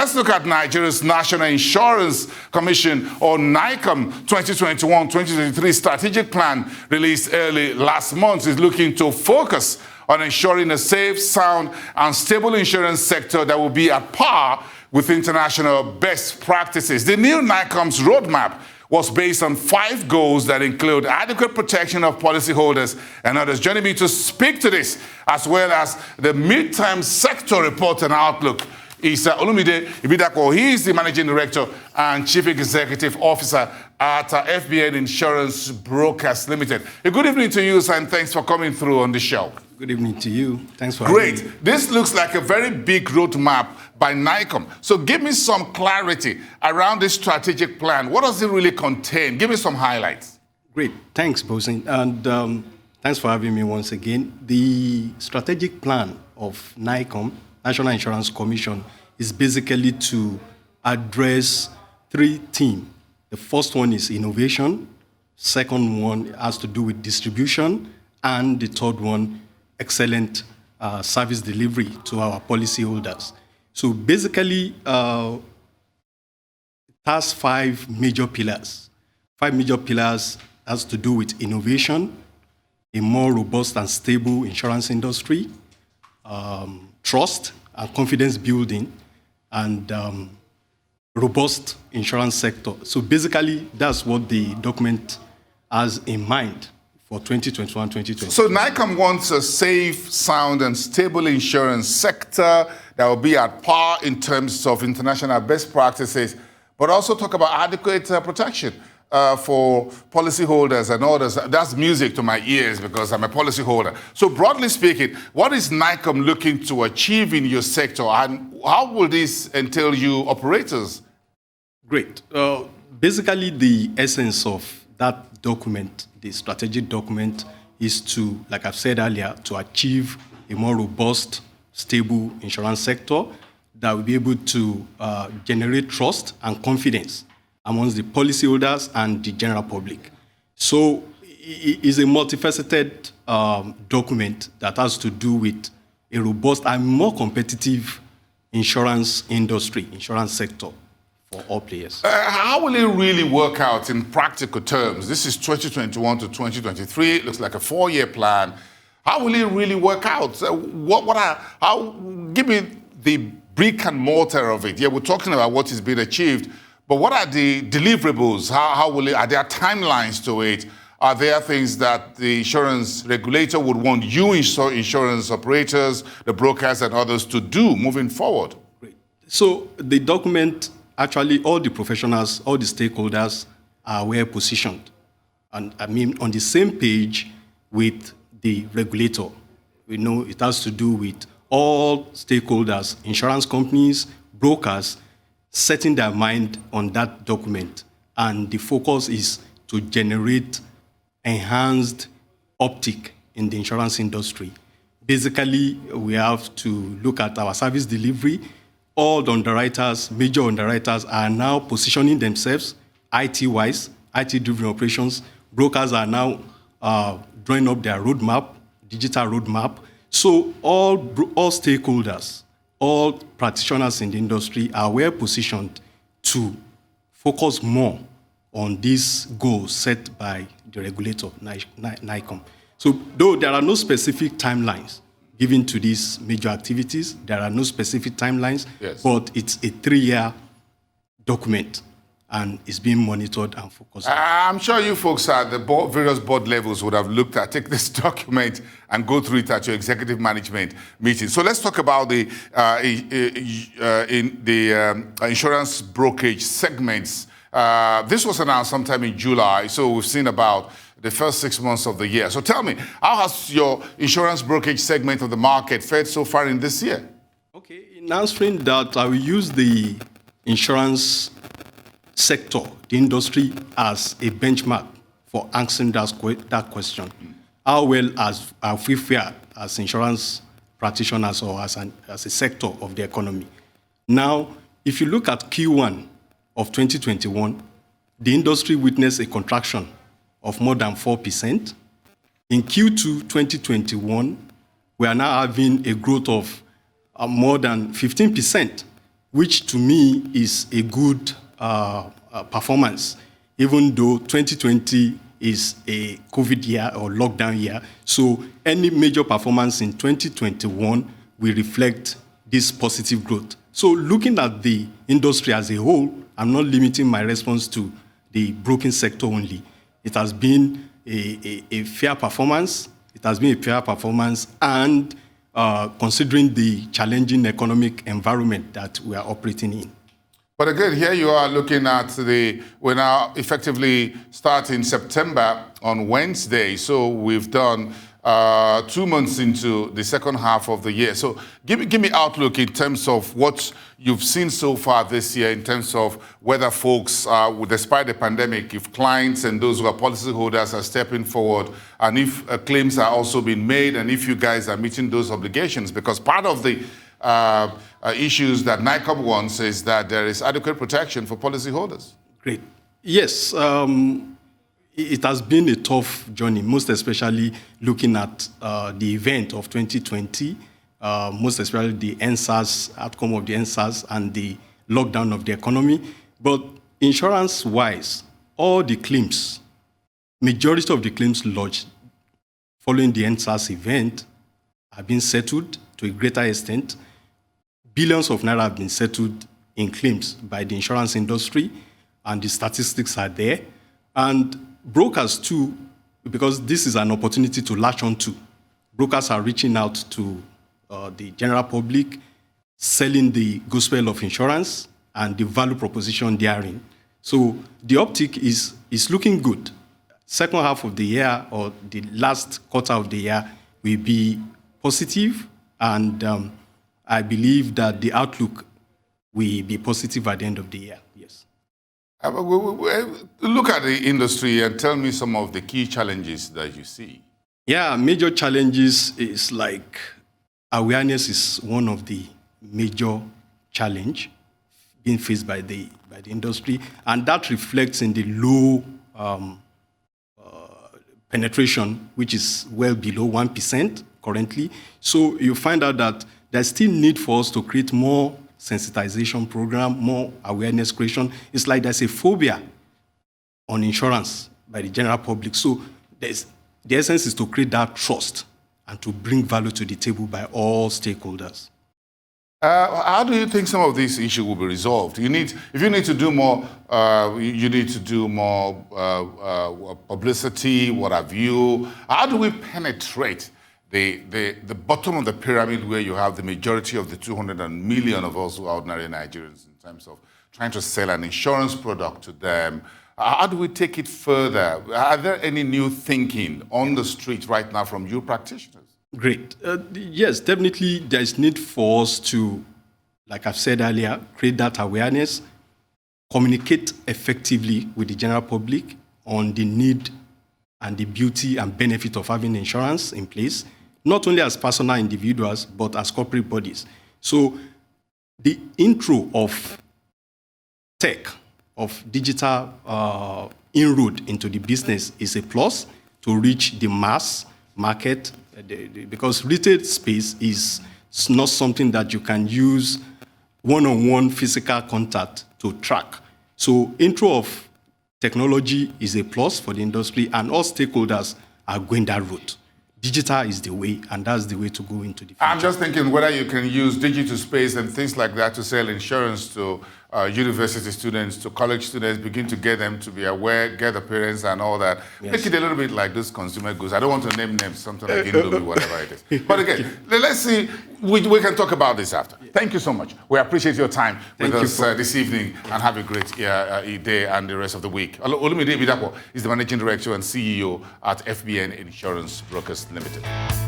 Let's look at Nigeria's National Insurance Commission, or NICOM, 2021-2023 strategic plan released early last month is looking to focus on ensuring a safe, sound, and stable insurance sector that will be at par with international best practices. The new NICOM's roadmap was based on 5 goals that include adequate protection of policyholders and others. Joining me to speak to this, as well as the midterm sector report and outlook, is Olumide Ibidapo. He is the Managing Director and Chief Executive Officer at FBN Insurance Brokers Ltd. A good evening to you, sir, and thanks for coming through on the show. Good evening to you. Thanks for having me. Great. This looks like a very big roadmap by NICOM. So give me some clarity around this strategic plan. What does it really contain? Give me some highlights. Great. Thanks, Bosin. And thanks for having me once again. The strategic plan of NICOM, National Insurance Commission, is basically to address 3 themes. The first one is innovation. Second one has to do with distribution. And the third one, excellent service delivery to our policyholders. So basically, it has 5 major pillars. 5 major pillars has to do with innovation, a more robust and stable insurance industry, trust and confidence building, and robust insurance sector. So basically, that's what the document has in mind for 2021-2022. So NICOM wants a safe, sound, and stable insurance sector that will be at par in terms of international best practices, but also talk about adequate protection for policyholders and others. That's music to my ears because I'm a policyholder. So broadly speaking, what is NICOM looking to achieve in your sector, and how will this entail you operators? Great. Basically, the essence of that document, the strategic document, is to, like I've said earlier, to achieve a more robust, stable insurance sector that will be able to generate trust and confidence amongst the policyholders and the general public. So it is a multifaceted document that has to do with a robust and more competitive insurance industry, insurance sector for all players. How will it really work out in practical terms? This is 2021 to 2023. It looks like a 4-year plan. How will it really work out? Give me the brick and mortar of it. Yeah, we're talking about what is being achieved, but what are the deliverables? Are there timelines to it? Are there things that the insurance regulator would want you insurance operators, the brokers and others to do moving forward? Great. So the document, actually all the professionals, all the stakeholders are well positioned. And I mean on the same page with the regulator. We know it has to do with all stakeholders, insurance companies, brokers, setting their mind on that document. And the focus is to generate enhanced uptick in the insurance industry. Basically, we have to look at our service delivery. All the underwriters, major underwriters, are now positioning themselves IT-wise, IT-driven operations. Brokers are now drawing up their roadmap, digital roadmap. So all stakeholders, all practitioners in the industry are well positioned to focus more on these goals set by the regulator, NICOM. So though there are no specific timelines given to these major activities, there are no specific timelines, yes, but it's a 3-year document and it's being monitored and focused. I'm sure you folks at the various board levels would have take this document and go through it at your executive management meeting. So let's talk about the insurance brokerage segments. This was announced sometime in July, so we've seen about the first 6 months of the year. So tell me, how has your insurance brokerage segment of the market fared so far in this year? Okay, in answering that, I will use the insurance sector, the industry, as a benchmark for answering that question. How well have we fared as insurance practitioners or as a sector of the economy? Now, if you look at Q1 of 2021, the industry witnessed a contraction of more than 4%. In Q2 2021, we are now having a growth of more than 15%, which to me is a good performance, even though 2020 is a COVID year or lockdown year. So any major performance in 2021 will reflect this positive growth. So looking at the industry as a whole, I'm not limiting my response to the broking sector only. It has been a fair performance. It has been a fair performance, and considering the challenging economic environment that we are operating in. But again, here you are looking at we're now effectively starting September on Wednesday. So we've done 2 months into the second half of the year. So give me outlook in terms of what you've seen so far this year, in terms of whether folks, despite the pandemic, if clients and those who are policyholders are stepping forward, and if claims are also being made, and if you guys are meeting those obligations. Because part of the issues that NICOM wants is that there is adequate protection for policyholders. Great. Yes. It has been a tough journey, most especially looking at the event of 2020, most especially the EndSARS, outcome of the EndSARS and the lockdown of the economy. But insurance-wise, all the claims, majority of the claims lodged following the EndSARS event have been settled to a greater extent. Billions of naira have been settled in claims by the insurance industry, and the statistics are there. And brokers too, because this is an opportunity to latch on to. Brokers are reaching out to the general public, selling the gospel of insurance and the value proposition therein. So the uptick is looking good. Second half of the year, or the last quarter of the year, will be positive, and I believe that the outlook will be positive at the end of the year. Yes. Look at the industry and tell me some of the key challenges that you see. Yeah, major challenges is like awareness is one of the major challenge being faced by the industry, and that reflects in the low penetration, which is well below 1% currently. So you find out that there's still need for us to create more sensitization program, more awareness creation. It's like there's a phobia on insurance by the general public. So the essence is to create that trust and to bring value to the table by all stakeholders. How do you think some of these issues will be resolved? If you need to do more, you need to do more publicity, what have you. How do we penetrate the bottom of the pyramid, where you have the majority of the 200 million of us who are ordinary Nigerians, in terms of trying to sell an insurance product to them? How do we take it further? Are there any new thinking on the street right now from you practitioners? Great. Yes, definitely there is need for us to, like I've said earlier, create that awareness, communicate effectively with the general public on the need and the beauty and benefit of having insurance in place, not only as personal individuals, but as corporate bodies. So the intro of tech, of digital inroad into the business is a plus to reach the mass market, because retail space is not something that you can use one-on-one physical contact to track. So intro of technology is a plus for the industry, and all stakeholders are going that route. Digital is the way, and that's the way to go into the future. I'm just thinking whether you can use digital space and things like that to sell insurance to university students, to college students, begin to get them to be aware, get the parents and all that. Yes. Make it a little bit like this consumer goods. I don't want to name names, something like Indomie, whatever it is. But again, let's see, we can talk about this after. Thank you so much. We appreciate your time with us this evening, and have a great day and the rest of the week. Olumide Ibidapo is the Managing Director and CEO at FBN Insurance Brokers Ltd.